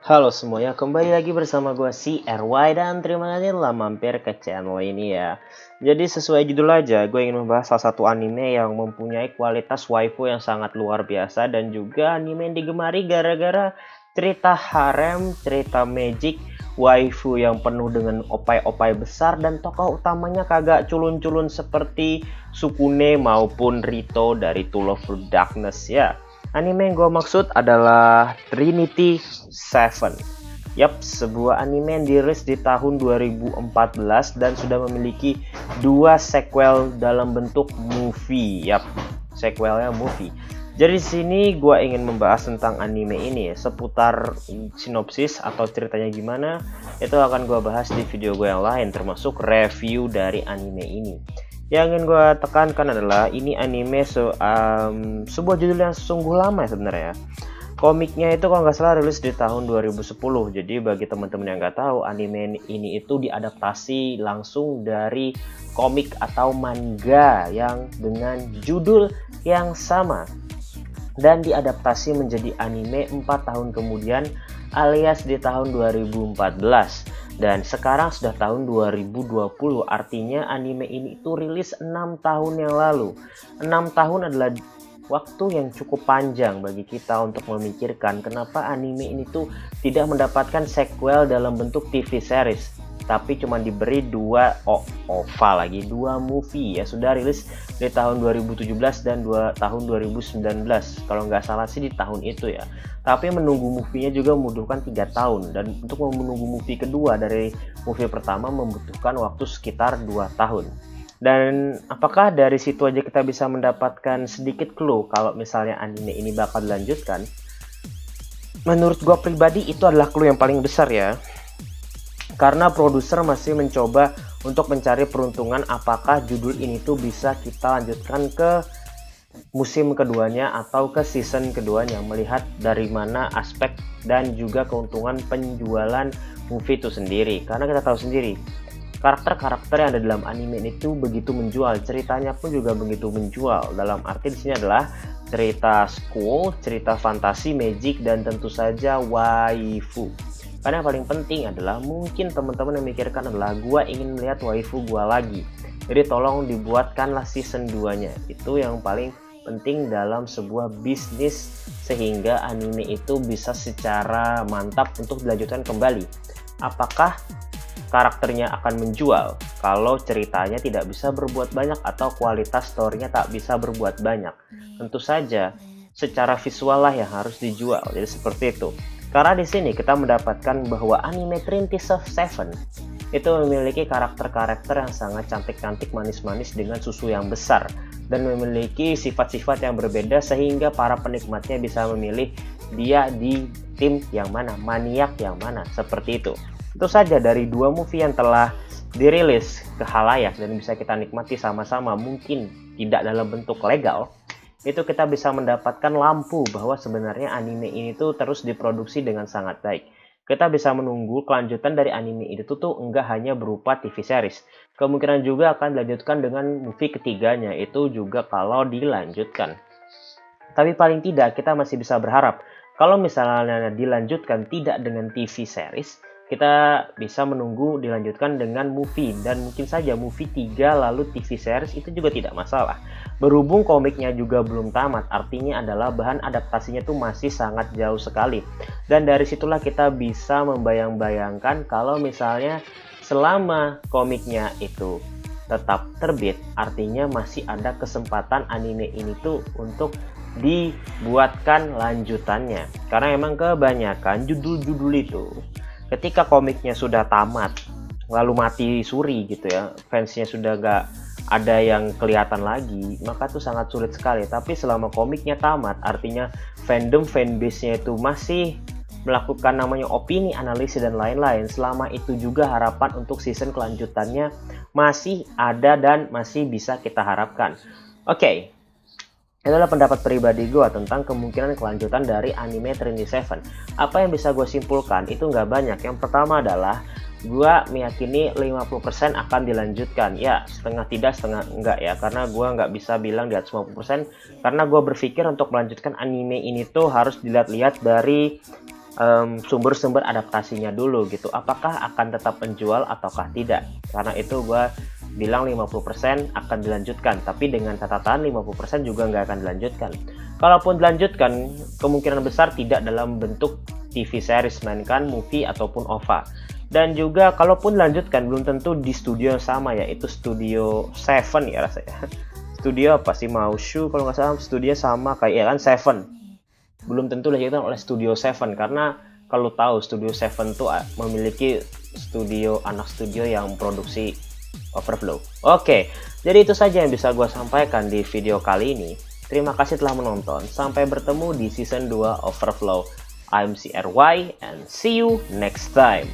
Halo semuanya, kembali lagi bersama gue si RY dan terima kasih telah mampir ke channel ini ya. Jadi sesuai judul aja, gue ingin membahas salah satu anime yang mempunyai kualitas waifu yang sangat luar biasa dan juga anime yang digemari gara-gara cerita harem, cerita magic, waifu yang penuh dengan opai-opai besar dan tokoh utamanya kagak culun-culun seperti Sukune maupun Rito dari To Love Through Darkness ya. Anime yang gue maksud adalah Trinity Seven. Yap, sebuah anime yang dirilis di tahun 2014 dan sudah memiliki dua sequel dalam bentuk movie. Yap, sequelnya movie. Jadi di sini gue ingin membahas tentang anime ini ya, seputar sinopsis atau ceritanya gimana. Itu akan gue bahas di video gue yang lain, termasuk review dari anime ini. Yang ingin gue tekankan adalah ini anime sebuah judul yang sungguh lama ya sebenarnya. Komiknya itu kalau nggak salah rilis di tahun 2010. Jadi bagi teman-teman yang nggak tahu, anime ini itu diadaptasi langsung dari komik atau manga yang dengan judul yang sama dan diadaptasi menjadi anime 4 tahun kemudian alias di tahun 2014. Dan sekarang sudah tahun 2020, artinya anime ini itu rilis 6 tahun yang lalu. 6 tahun adalah waktu yang cukup panjang bagi kita untuk memikirkan kenapa anime ini tuh tidak mendapatkan sequel dalam bentuk TV series, tapi cuma diberi dua movie ya, sudah rilis di tahun 2017 dan tahun 2019 kalau nggak salah sih di tahun itu ya. Tapi menunggu movie-nya juga membutuhkan 3 tahun, dan untuk menunggu movie kedua dari movie pertama membutuhkan waktu sekitar 2 tahun. Dan apakah dari situ aja kita bisa mendapatkan sedikit clue kalau misalnya anime ini bakal dilanjutkan? Menurut gua pribadi itu adalah clue yang paling besar ya. Karena produser masih mencoba untuk mencari peruntungan apakah judul ini tuh bisa kita lanjutkan ke musim keduanya atau ke season keduanya, melihat dari mana aspek dan juga keuntungan penjualan movie itu sendiri. Karena kita tahu sendiri karakter-karakter yang ada dalam anime itu begitu menjual, ceritanya pun juga begitu menjual. Dalam arti di sini adalah cerita school, cerita fantasi, magic, dan tentu saja waifu. Karena yang paling penting adalah mungkin teman-teman yang memikirkan adalah gua ingin melihat waifu gua lagi. Jadi tolong dibuatkanlah season 2-nya. Itu yang paling penting dalam sebuah bisnis sehingga anime itu bisa secara mantap untuk dilanjutkan kembali. Apakah karakternya akan menjual kalau ceritanya tidak bisa berbuat banyak atau kualitas story-nya tak bisa berbuat banyak? Tentu saja secara visual lah yang harus dijual. Jadi seperti itu. Karena di sini kita mendapatkan bahwa anime Trinity Seven itu memiliki karakter-karakter yang sangat cantik-cantik, manis-manis dengan susu yang besar dan memiliki sifat-sifat yang berbeda sehingga para penikmatnya bisa memilih dia di tim yang mana, maniak yang mana, seperti itu. Itu saja dari dua movie yang telah dirilis ke khalayak dan bisa kita nikmati sama-sama, mungkin tidak dalam bentuk legal, itu kita bisa mendapatkan lampu bahwa sebenarnya anime ini tuh terus diproduksi dengan sangat baik. Kita bisa menunggu kelanjutan dari anime itu tuh enggak hanya berupa TV series. Kemungkinan juga akan dilanjutkan dengan movie ketiganya, itu juga kalau dilanjutkan. Tapi paling tidak kita masih bisa berharap kalau misalnya dilanjutkan tidak dengan TV series, kita bisa menunggu dilanjutkan dengan movie, dan mungkin saja movie 3 lalu TV series itu juga tidak masalah. Berhubung komiknya juga belum tamat, artinya adalah bahan adaptasinya tuh masih sangat jauh sekali. Dan dari situlah kita bisa membayang-bayangkan kalau misalnya selama komiknya itu tetap terbit, artinya masih ada kesempatan anime ini tuh untuk dibuatkan lanjutannya. Karena emang kebanyakan judul-judul itu ketika komiknya sudah tamat lalu mati suri gitu ya, fansnya sudah gak ada yang kelihatan lagi, maka tuh sangat sulit sekali. Tapi selama komiknya tamat, artinya fandom fanbase-nya itu masih melakukan namanya opini, analisis, dan lain-lain, selama itu juga harapan untuk season kelanjutannya masih ada dan masih bisa kita harapkan. Oke. Itulah pendapat pribadi gue tentang kemungkinan kelanjutan dari anime Trinity Seven. Apa yang bisa gue simpulkan itu nggak banyak. Yang pertama adalah gue meyakini 50% akan dilanjutkan. Ya, setengah tidak, setengah enggak ya. Karena gue nggak bisa bilang di atas 50%. Karena gue berpikir untuk melanjutkan anime ini tuh harus dilihat-lihat dari sumber-sumber adaptasinya dulu gitu, apakah akan tetap menjual ataukah tidak. Karena itu gue bilang 50% akan dilanjutkan, tapi dengan catatan 50% juga nggak akan dilanjutkan. Kalaupun dilanjutkan, kemungkinan besar tidak dalam bentuk TV series, melainkan movie ataupun OVA. Dan juga kalaupun dilanjutkan, belum tentu di studio yang sama, yaitu Studio Seven ya rasanya. Studio apa sih, Maushu kalau nggak salah, studio sama kayak ya kan Seven. Belum tentu dilanjutkan oleh Studio Seven, karena kalau tahu Studio Seven tuh memiliki anak studio yang produksi Overflow. Oke, jadi itu saja yang bisa gue sampaikan di video kali ini. Terima kasih telah menonton. Sampai bertemu di season 2 Overflow. I'm CRY and see you next time.